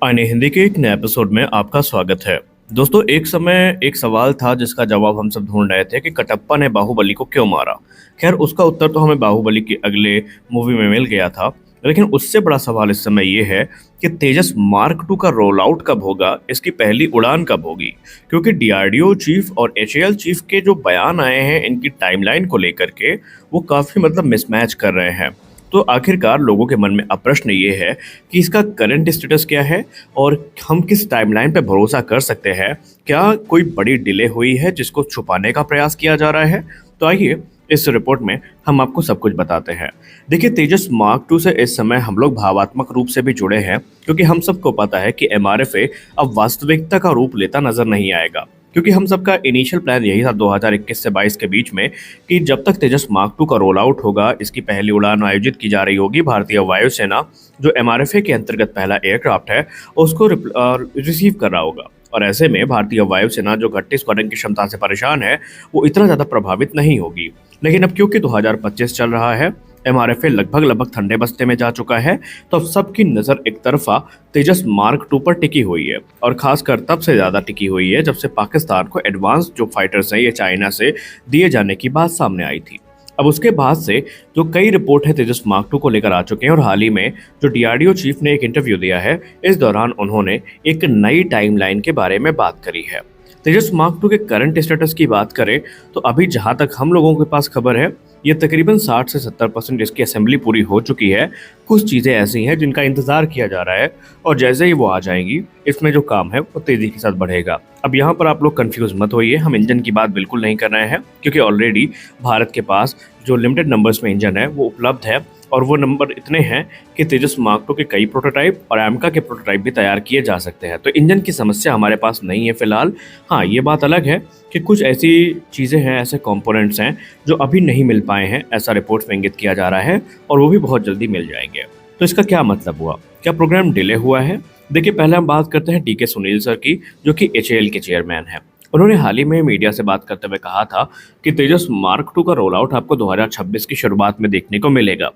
आने हिंदी के एक नए एपिसोड में आपका स्वागत है। दोस्तों, एक समय एक सवाल था जिसका जवाब हम सब ढूंढ रहे थे कि कटप्पा ने बाहुबली को क्यों मारा। खैर, उसका उत्तर तो हमें बाहुबली की अगले मूवी में मिल गया था। लेकिन उससे बड़ा सवाल इस समय ये है कि तेजस मार्क टू का रोल आउट कब होगा, इसकी पहली उड़ान कब होगी। क्योंकि डीआरडीओ चीफ और एचएएल चीफ के जो बयान आए हैं इनकी टाइमलाइन को लेकर के, वो काफ़ी मिसमैच कर रहे हैं। तो आखिरकार लोगों के मन में अब प्रश्न ये है कि इसका करंट स्टेटस क्या है और हम किस टाइमलाइन पे भरोसा कर सकते हैं। क्या कोई बड़ी डिले हुई है जिसको छुपाने का प्रयास किया जा रहा है? तो आइए इस रिपोर्ट में हम आपको सब कुछ बताते हैं। देखिए, तेजस मार्क टू से इस समय हम लोग भावात्मक रूप से भी जुड़े हैं, क्योंकि हम सबको पता है कि एमआरएफए अब वास्तविकता का रूप लेता नजर नहीं आएगा। क्योंकि हम सबका इनिशियल प्लान यही था 2021 से 22 के बीच में कि जब तक तेजस मार्क टू का रोल आउट होगा, इसकी पहली उड़ान आयोजित की जा रही होगी, भारतीय वायुसेना जो एमआरएफए के अंतर्गत पहला एयरक्राफ्ट है उसको रिसीव कर रहा होगा। और ऐसे में भारतीय वायुसेना जो घटती स्क्वाड्रन की क्षमता से परेशान है, वो इतना ज़्यादा प्रभावित नहीं होगी। लेकिन अब क्योंकि 2025 चल रहा है, एमआरएफए लगभग ठंडे बस्ते में जा चुका है, तो अब सबकी नज़र एक तरफा तेजस मार्क टू पर टिकी हुई है। और खासकर तब से ज़्यादा टिकी हुई है जब से पाकिस्तान को एडवांस जो फाइटर्स हैं ये चाइना से दिए जाने की बात सामने आई थी। अब उसके बाद से जो कई रिपोर्ट है तेजस मार्क टू को लेकर आ चुके हैं, और हाल ही में जो डीआरडीओ चीफ ने एक इंटरव्यू दिया है, इस दौरान उन्होंने एक नई टाइमलाइन के बारे में बात करी है। तेजस मार्क टू के करंट स्टेटस की बात करें तो अभी जहां तक हम लोगों के पास खबर है, ये तकरीबन 60 से 70% इसकी असेंबली पूरी हो चुकी है। कुछ चीज़ें ऐसी हैं जिनका इंतज़ार किया जा रहा है, और जैसे ही वो आ जाएंगी इसमें जो काम है वो तेज़ी के साथ बढ़ेगा। अब यहाँ पर आप लोग कंफ्यूज मत होइए, हम इंजन की बात बिल्कुल नहीं कर रहे हैं, क्योंकि ऑलरेडी भारत के पास जो लिमिटेड नंबर्स में इंजन है वो उपलब्ध है। और वो नंबर इतने हैं कि तेजस मार्क टू के कई प्रोटोटाइप और एमका के प्रोटोटाइप भी तैयार किए जा सकते हैं। तो इंजन की समस्या हमारे पास नहीं है फिलहाल। हाँ, ये बात अलग है कि कुछ ऐसी चीज़ें हैं, ऐसे कंपोनेंट्स हैं जो अभी नहीं मिल पाए हैं, ऐसा रिपोर्ट्स में इंगित किया जा रहा है, और वो भी बहुत जल्दी मिल जाएंगे। तो इसका क्या मतलब हुआ? क्या प्रोग्राम डिले हुआ है? देखिए, पहले हम बात करते हैं टीके सुनील सर की, जो कि एचएएल के चेयरमैन हैं। उन्होंने हाल ही में मीडिया से बात करते हुए कहा था कि तेजस मार्क टू का रोल आउट आपको 2026 की शुरुआत में देखने को मिलेगा।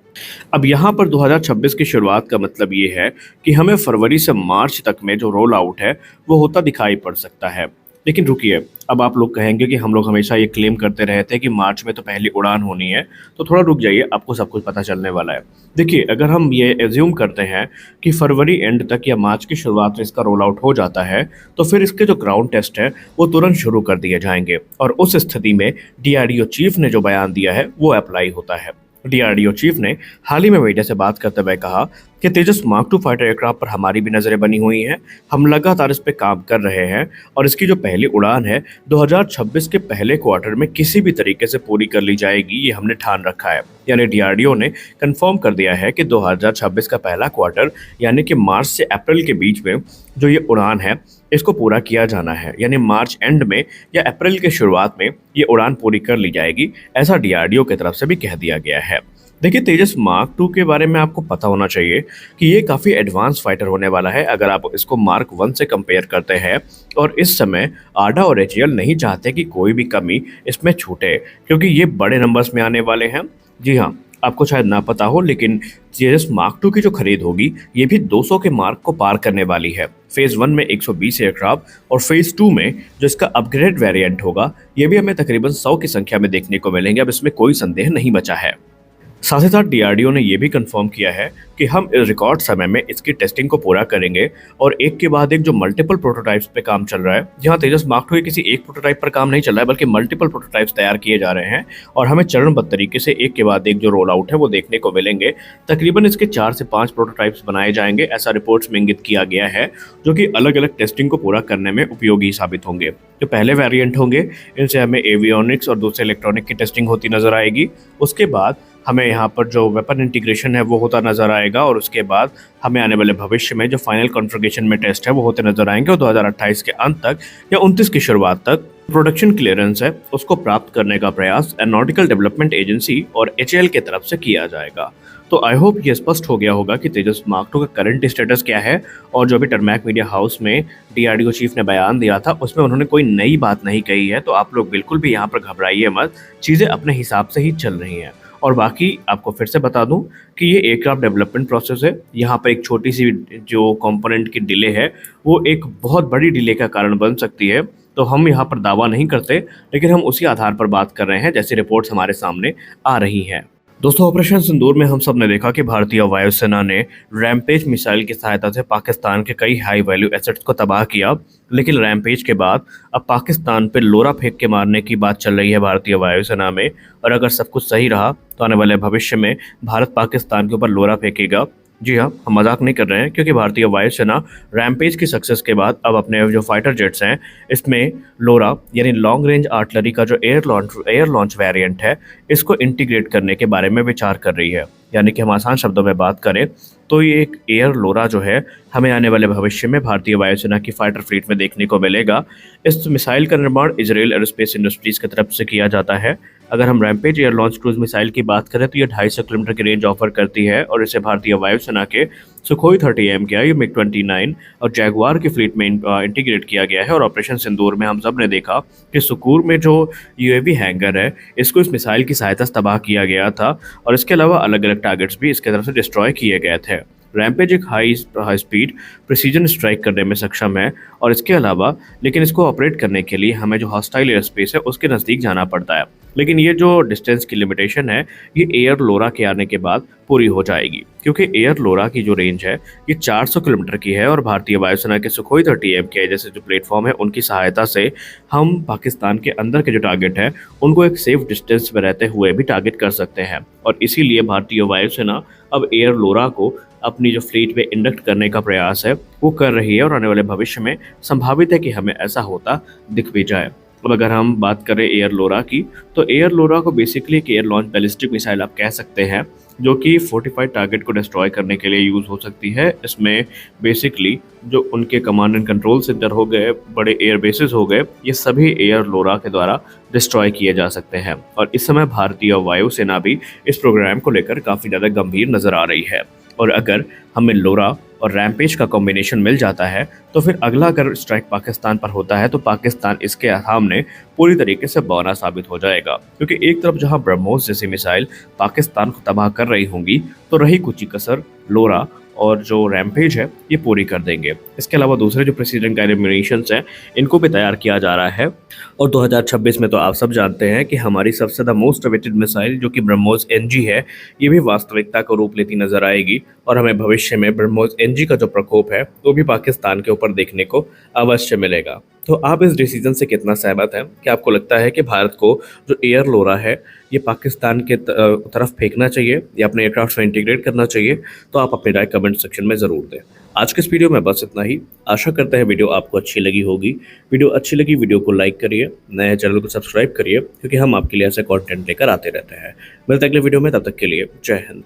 अब यहाँ पर 2026 की शुरुआत का मतलब ये है कि हमें फरवरी से मार्च तक में जो रोल आउट है वो होता दिखाई पड़ सकता है। लेकिन रुकिए, अब आप लोग कहेंगे कि हम लोग हमेशा ये क्लेम करते रहे थे कि मार्च में तो पहली उड़ान होनी है, तो थोड़ा रुक जाइए, आपको सब कुछ पता चलने वाला है। देखिए, अगर हम ये एज्यूम करते हैं कि फरवरी एंड तक या मार्च की शुरुआत में इसका रोल आउट हो जाता है, तो फिर इसके जो ग्राउंड टेस्ट है वो तुरंत शुरू कर दिए जाएंगे, और उस स्थिति में डीआरडीओ चीफ ने जो बयान दिया है वो अप्लाई होता है। डीआरडीओ चीफ ने हाल ही में मीडिया से बात करते हुए कहा कि तेजस मार्क टू फाइटर एयरक्राफ्ट पर हमारी भी नज़रें बनी हुई हैं, हम लगातार इस पे काम कर रहे हैं, और इसकी जो पहली उड़ान है 2026 के पहले क्वार्टर में किसी भी तरीके से पूरी कर ली जाएगी, ये हमने ठान रखा है। यानी डीआरडीओ ने कंफर्म कर दिया है कि 2026 का पहला क्वार्टर, यानी कि मार्च से अप्रैल के बीच में जो ये उड़ान है इसको पूरा किया जाना है। यानी मार्च एंड में या अप्रैल के शुरुआत में ये उड़ान पूरी कर ली जाएगी, ऐसा डीआरडीओ की तरफ से भी कह दिया गया है। देखिए, तेजस मार्क टू के बारे में आपको पता होना चाहिए कि ये काफ़ी एडवांस फाइटर होने वाला है अगर आप इसको मार्क वन से कंपेयर करते हैं। और इस समय आडा और एचएएल नहीं चाहते कि कोई भी कमी इसमें छूटे, क्योंकि ये बड़े नंबर्स में आने वाले हैं। जी हाँ, आपको शायद ना पता हो, लेकिन तेजस मार्क टू की जो खरीद होगी ये भी 200 के मार्क को पार करने वाली है। फेज़ 1 में 120 एयरक्राफ्ट, और फेज़ 2 में जो इसका अपग्रेड वेरिएंट होगा ये भी हमें तकरीबन 100 की संख्या में देखने को मिलेंगे। अब इसमें कोई संदेह नहीं बचा है। साथ ही साथ डीआरडीओ ने यह भी कंफर्म किया है कि हम इस रिकॉर्ड समय में इसकी टेस्टिंग को पूरा करेंगे, और एक के बाद एक जो मल्टीपल प्रोटोटाइप्स पे काम चल रहा है, जहां तेजस मार्क टू किसी एक प्रोटोटाइप पर काम नहीं चल रहा है बल्कि मल्टीपल प्रोटोटाइप्स तैयार किए जा रहे हैं, और हमें चरणबद्ध तरीके से एक के बाद एक जो रोल आउट है वो देखने को मिलेंगे। तकरीबन इसके 4 से 5 प्रोटोटाइप्स बनाए जाएंगे, ऐसा रिपोर्ट्स में इंगित किया गया है, जो कि अलग अलग टेस्टिंग को पूरा करने में उपयोगी साबित होंगे। जो पहले वेरिएंट होंगे इनसे हमें एवियोनिक्स और दूसरे इलेक्ट्रॉनिक की टेस्टिंग होती नजर आएगी। उसके बाद हमें यहाँ पर जो वेपन इंटीग्रेशन है वो होता नजर आएगा, और उसके बाद हमें आने वाले भविष्य में जो फाइनल कॉन्फ़िगरेशन में टेस्ट है वो होते नजर आएंगे, और 2028 के अंत तक या 29 की शुरुआत तक प्रोडक्शन क्लियरेंस है उसको प्राप्त करने का प्रयास एरोनॉटिकल डेवलपमेंट एजेंसी और एचएएल की तरफ से किया जाएगा। तो आई होप ये स्पष्ट हो गया होगा कि तेजस मार्क टू का करंट स्टेटस क्या है, और जो भी टरमैक मीडिया हाउस में डीआरडीओ चीफ ने बयान दिया था उसमें उन्होंने कोई नई बात नहीं कही है। तो आप लोग बिल्कुल भी यहाँ पर घबराइए मत, चीज़ें अपने हिसाब से ही चल रही हैं। और बाकी आपको फिर से बता दूं कि ये एयरक्राफ्ट डेवलपमेंट प्रोसेस है। यहाँ पर एक छोटी सी जो कंपोनेंट की डिले है वो एक बहुत बड़ी डिले का कारण बन सकती है। तो हम यहाँ पर दावा नहीं करते, लेकिन हम उसी आधार पर बात कर रहे हैं जैसी रिपोर्ट्स हमारे सामने आ रही हैं। दोस्तों, ऑपरेशन सिंदूर में हम सब ने देखा कि भारतीय वायुसेना ने रैमपेज मिसाइल की सहायता से पाकिस्तान के कई हाई वैल्यू एसेट्स को तबाह किया। लेकिन रैमपेज के बाद अब पाकिस्तान पे लोरा फेंक के मारने की बात चल रही है भारतीय वायुसेना में। और अगर सब कुछ सही रहा तो आने वाले भविष्य में भारत पाकिस्तान के ऊपर लोरा फेंकेगा। जी हाँ, हम मजाक नहीं कर रहे हैं, क्योंकि भारतीय वायुसेना रैमपेज की सक्सेस के बाद अब अपने जो फाइटर जेट्स हैं इसमें लोरा यानी लॉन्ग रेंज आर्टिलरी का जो एयर लॉन्च वेरिएंट है इसको इंटीग्रेट करने के बारे में विचार कर रही है। यानी कि हम आसान शब्दों में बात करें तो ये एक एयर लोरा जो है हमें आने वाले भविष्य में भारतीय वायुसेना की फाइटर फ्लीट में देखने को मिलेगा। इस मिसाइल का निर्माण इजरायल एरोस्पेस इंडस्ट्रीज की तरफ से किया जाता है। अगर हम rampage air launch cruise missile की बात करें तो ये 250 किलोमीटर की रेंज ऑफर करती है और इसे भारतीय वायुसेना के सुखोई 30M के आई MiG-29 और जैगवार की फ्लीट में इंटीग्रेट किया गया है। और ऑपरेशन सिंदूर में हम सब ने देखा कि सुकूर में जो यूएवी हैंगर है इसको इस मिसाइल की सहायता से तबाह किया गया था और इसके अलावा अलग अलग टारगेट्स भी इसके तरफ से डिस्ट्रॉय किए गए थे। रैमपेज एक हाई स्पीड प्रिसीजन स्ट्राइक करने में सक्षम है और इसके अलावा लेकिन इसको ऑपरेट करने के लिए हमें जो हॉस्टाइल एयर स्पेस है उसके नज़दीक जाना पड़ता है। लेकिन ये जो डिस्टेंस की लिमिटेशन है ये एयर लोरा के आने के बाद पूरी हो जाएगी, क्योंकि एयर लोरा की जो रेंज है ये 400 किलोमीटर की है और भारतीय वायुसेना के सुखोई 30M के जैसे जो प्लेटफॉर्म है उनकी सहायता से हम पाकिस्तान के अंदर के जो टारगेट है उनको एक सेफ डिस्टेंस में रहते हुए भी टारगेट कर सकते हैं। और इसीलिए भारतीय वायुसेना अब एयर लोरा को अपनी जो फ्लीट में इंडक्ट करने का प्रयास है वो कर रही है और आने वाले भविष्य में संभावित है कि हमें ऐसा होता दिख भी जाए। अब अगर हम बात करें एयर लोरा की तो एयर लोरा को बेसिकली एक एयर लॉन्च बैलिस्टिक मिसाइल आप कह सकते हैं, जो कि फोर्टिफाइड टारगेट को डिस्ट्रॉय करने के लिए यूज़ हो सकती है। इसमें बेसिकली जो उनके कमांड एंड कंट्रोल सेंटर हो गए, बड़े एयर बेसिस हो गए, ये सभी एयर लोरा के द्वारा डिस्ट्रॉय किए जा सकते हैं। और इस समय भारतीय वायुसेना भी इस प्रोग्राम को लेकर काफ़ी ज़्यादा गंभीर नज़र आ रही है। और अगर हमें लोरा और रैमपेज का कॉम्बिनेशन मिल जाता है तो फिर अगला अगर स्ट्राइक पाकिस्तान पर होता है तो पाकिस्तान इसके सामने पूरी तरीके से बौना साबित हो जाएगा। क्योंकि एक तरफ जहां ब्रह्मोस जैसी मिसाइल पाकिस्तान को तबाह कर रही होंगी तो रही कुछ ही कसर लोरा और जो रैमपेज है ये पूरी कर देंगे। इसके अलावा दूसरे जो प्रेसिडेंट गाइडेड म्यूनिशंस हैं इनको भी तैयार किया जा रहा है। और 2026 में तो आप सब जानते हैं कि हमारी सबसे द मोस्ट अवेटेड मिसाइल जो कि ब्रह्मोस NG है ये भी वास्तविकता को रूप लेती नजर आएगी और हमें भविष्य में ब्रह्मोस NG का जो प्रकोप है वो भी पाकिस्तान के ऊपर देखने को अवश्य मिलेगा। तो आप इस डिसीजन से कितना सहमत हैं? क्या आपको लगता है कि भारत को जो एयर लोरा है ये पाकिस्तान के तरफ फेंकना चाहिए या अपने एयरक्राफ्ट में इंटीग्रेट करना चाहिए? तो आप अपनी राय कमेंट सेक्शन में ज़रूर दें। आज के इस वीडियो में बस इतना ही। आशा करते हैं वीडियो आपको अच्छी लगी होगी। वीडियो अच्छी लगी वीडियो को लाइक करिए, नए चैनल को सब्सक्राइब करिए, क्योंकि हम आपके लिए ऐसे कंटेंट लेकर आते रहते हैं। मिलते हैं अगले वीडियो में, तब तक के लिए जय हिंद।